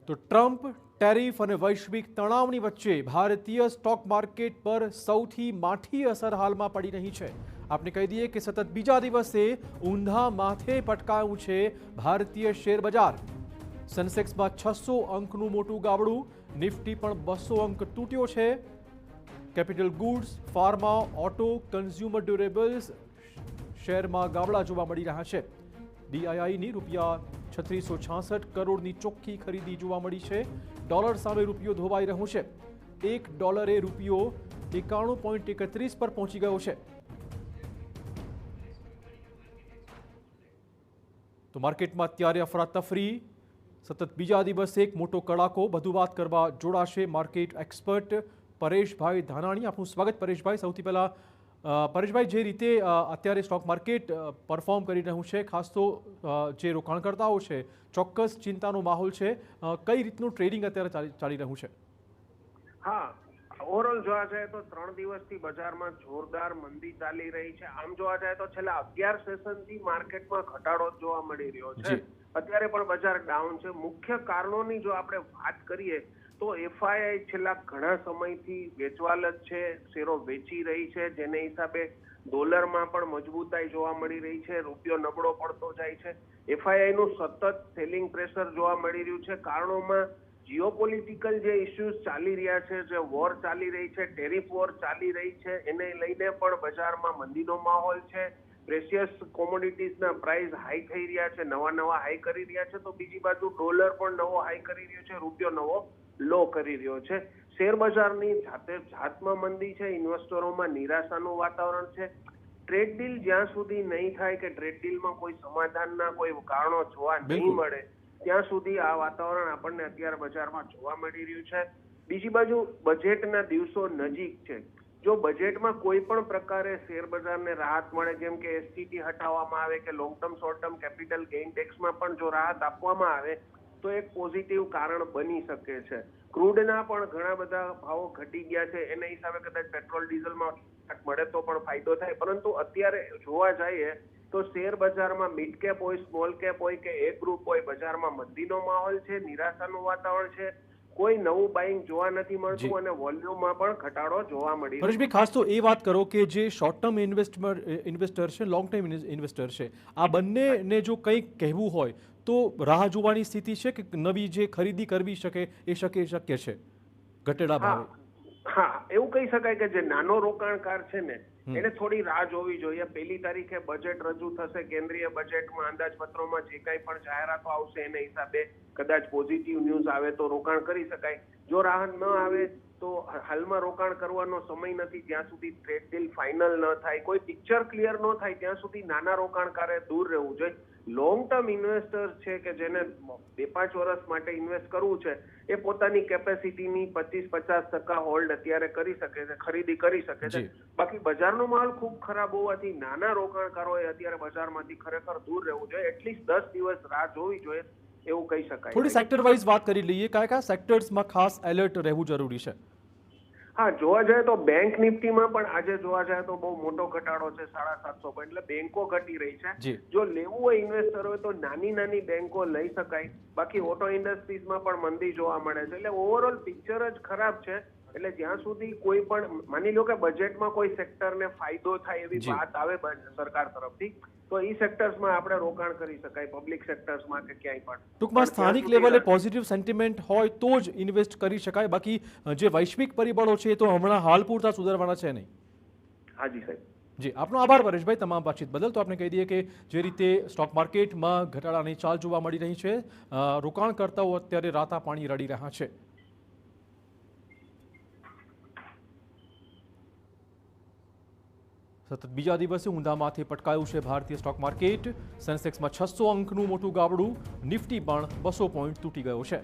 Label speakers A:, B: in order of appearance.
A: તો Trump tariff અને વૈશ્વિક તણાવની વચ્ચે ભારતીય સ્ટોક માર્કેટ પર સૌથી માઠી અસર હાલમાં પડી રહી છે। આપને કહી દઈએ કે સતત બીજા દિવસે ઊંધા માથે પટકાયું છે ભારતીય શેર બજાર। સેન્સેક્સમાં 600 અંકનું મોટું ગાબડું, નિફ્ટી પણ 200 અંક તૂટ્યો છે। Capital goods, pharma, auto, consumer durables શેરમાં ગાબડા જોવા મળી રહ્યા છે। ડીઆઈઆઈની ₹3666 કરોડની ચોખ્ખી ખરીદી જોવા મળી છે। ડોલર સામે રૂપિયો ધોવાઈ રહ્યો છે। $1 રૂપિયો 91.31 પર પહોંચી ગયો છે। તો માર્કેટમાં અત્યારે અફરાતફરી, સતત બીજા દિવસે એક મોટો કડાકો। વધુ વાત કરવા જોડાશે માર્કેટ એક્સપર્ટ પરેશભાઈ ધાનાણી। આપનું સ્વાગત પરેશભાઈ। સૌથી પહેલા પરેશભાઈ, જે રીતે અત્યારે સ્ટોક માર્કેટ પરફોર્મ કરી રહ્યું છે, ખાસ તો જે રોકાણકર્તાઓ છે, ચોક્કસ ચિંતાનો માહોલ છે। કઈ રીતનું ટ્રેડિંગ અત્યારે ચાલી રહ્યું છે?
B: હા, ઓવરઓલ જોવા જાય તો 3 દિવસથી બજારમાં જોરદાર મંદી ચાલી રહી છે। આમ જોવા જાય તો છેલ્લા 11 સેશનથી માર્કેટમાં ઘટાડો જોવા મળી રહ્યો છે। અત્યારે પણ બજાર ડાઉન છે। મુખ્ય કારણોની જો આપણે વાત કરીએ તો એફઆઈઆઈ છેલ્લા ઘણા સમયથી વેચવાલ જ છે, શેરો વેચી રહી છે, જેને હિસાબે ડોલરમાં પણ મજબૂતાઈ જોવા મળી રહી છે, રૂપિયો નબળો પડતો જાય છે। એફઆઈઆઈનું સતત સેલિંગ પ્રેશર જોવા મળી રહ્યું છે। કારણોમાં જીઓપોલિટિકલ જે ઇસ્યુઝ ચાલી રહ્યા છે, જે વોર ચાલી રહી છે, ટેરિફ વોર ચાલી રહી છે, એને લઈને પણ બજારમાં મંદીનો માહોલ છે। પ્રેશિયસ કોમોડિટીઝના પ્રાઇસ હાઈ થઈ રહ્યા છે, નવા હાઈ કરી રહ્યા છે, તો બીજી બાજુ ડોલર પણ નવો હાઈ કરી રહ્યો છે, રૂપિયો નવો લો કરી રહ્યો છે। શેર બજારની જાતમાં મંદી છે, ઇન્વેસ્ટરોમાં નિરાશાનું વાતાવરણ છે। ટ્રેડ ડીલ જ્યાં સુધી નહીં થાય કે ટ્રેડ ડીલમાં કોઈ સમાધાનના કોઈ કારણો જોવા નહીં મળે ત્યાં સુધી આ વાતાવરણ આપણને અત્યારે બજારમાં જોવા મળી રહ્યું છે। બીજી બાજુ બજેટના દિવસો નજીક છે। જો બજેટમાં કોઈ પણ પ્રકારે શેર બજારને રાહત મળે, જેમ કે એસટીટી હટાવવામાં આવે કે long term short term capital gain ટેક્સમાં પણ જો રાહત આપવામાં આવે તો એક પોઝિટિવ કારણ બની શકે છે। ક્રૂડના પણ ઘણા બધા ભાવો ઘટી ગયા છે, એના હિસાબે કદાચ પેટ્રોલ ડીઝલમાં મળે તો પણ ફાયદો થાય। પરંતુ અત્યારે જોવા જઈએ તો શેર બજારમાં મિડ કેપ હોય, સ્મોલ કેપ હોય કે એ ગ્રુપ હોય, બજારમાં મંદીનો માહોલ છે, નિરાશાનું વાતાવરણ છે, કોઈ નવું બાઇંગ જોવા નથી મળતું અને વોલ્યુમમાં પણ ઘટાડો જોવા મળી રહ્યો છે।
A: ખાસ તો એ વાત કરો કે જે શોર્ટ ટર્મ ઇન્વેસ્ટર છે, લોંગ ટર્મ ઇન્વેસ્ટર છે, આ બંનેને જો કંઈક કહેવું હોય તો રાહ જોવાની સ્થિતિ છે કે નવી જે ખરીદી કરવી શકે એ શક્ય છે ઘટેલા ભાવે?
B: હા, એવું કહી શકાય કે જે નાનો રોકાણકાર છે ને એને થોડી રાહ જોવી જોઈએ। 1 તારીખે બજેટ રજૂ થશે, કેન્દ્રીય બજેટમાં અંદાજપત્રોમાં જે કંઈ પણ જાહેરાતો આવશે એના હિસાબે કદાચ પોઝિટિવ ન્યૂઝ આવે તો રોકાણ કરી શકાય। જો રાહત ન આવે તો હાલમાં રોકાણ કરવાનો સમય નથી જ્યાં સુધી ટ્રેડ ડીલ ફાઇનલ ન થાય, કોઈ પિક્ચર ક્લિયર ન થાય ત્યાં સુધી નાના રોકાણકારે દૂર રહેવું જોઈએ। લોંગ ટર્મ ઇન્વેસ્ટર છે કે જેને 2-5 વર્ષ માટે ઇન્વેસ્ટ કરવું છે, એ પોતાની કેપેસિટીની 25-50% હોલ્ડ અત્યારે કરી શકે છે, ખરીદી કરી શકે છે। બાકી બજારનો માહોલ ખૂબ ખરાબ હોવાથી નાના રોકાણકારોએ અત્યારે બજારમાંથી ખરેખર દૂર રહેવું જોઈએ। એટલીસ્ટ 10 દિવસ રાહ જોવી જોઈએ એવું કહી શકાય।
A: થોડી સેક્ટર વાઇઝ વાત કરી લઈએ, કયા સેક્ટર્સમાં ખાસ એલર્ટ રહેવું જરૂરી છે?
B: હા, જોવા જાય તો બેંક નિફ્ટીમાં પણ આજે જોવા જાય તો બહુ મોટો ઘટાડો છે, 750 પોઈન્ટ, એટલે બેંકો ઘટી રહી છે। જો લેવું હોય ઇન્વેસ્ટર હોય તો નાની બેંકો લઈ શકાય। બાકી ઓટો ઇન્ડસ્ટ્રીઝમાં પણ મંદી જોવા મળે છે, એટલે ઓવરઓલ પિક્ચર જ ખરાબ છે। એટલે જ્યાં સુધી કોઈ પણ માની લો કે બજેટમાં કોઈ સેક્ટરને ફાયદો થાય એવી વાત આવે સરકાર તરફથી તો એ સેક્ટર્સમાં આપણે રોકાણ કરી શકાય, પબ્લિક સેક્ટર્સમાં કે ક્યાંય પણ।
A: ટૂંકમાં સ્થાનિક લેવલે પોઝિટિવ સેન્ટિમેન્ટ હોય તો જ ઇન્વેસ્ટ કરી શકાય, બાકી જે વૈશ્વિક પરિબળો છે તો હમણાં હાલ પૂરતા સુધારવાના છે નહીં।
B: હાજી સાહેબ।
A: જી, આપનો આભાર પરેશભાઈ તમામ વાતચીત બદલ। તો આપણે કહી દઈએ કે જે રીતે સ્ટોક માર્કેટમાં ઘટાડાની ચાલ જોવા મળી રહી છે, રોકાણકર્તાઓ અત્યારે રાતા પાણી રડી રહ્યા છે। સતત બીજા દિવસે ઊંધા માથે પટકાયું છે ભારતીય સ્ટોક માર્કેટ। સેન્સેક્સમાં 600 અંકનું મોટું ગાબડું, નિફ્ટી પણ 200 પોઈન્ટ તૂટી ગયો છે।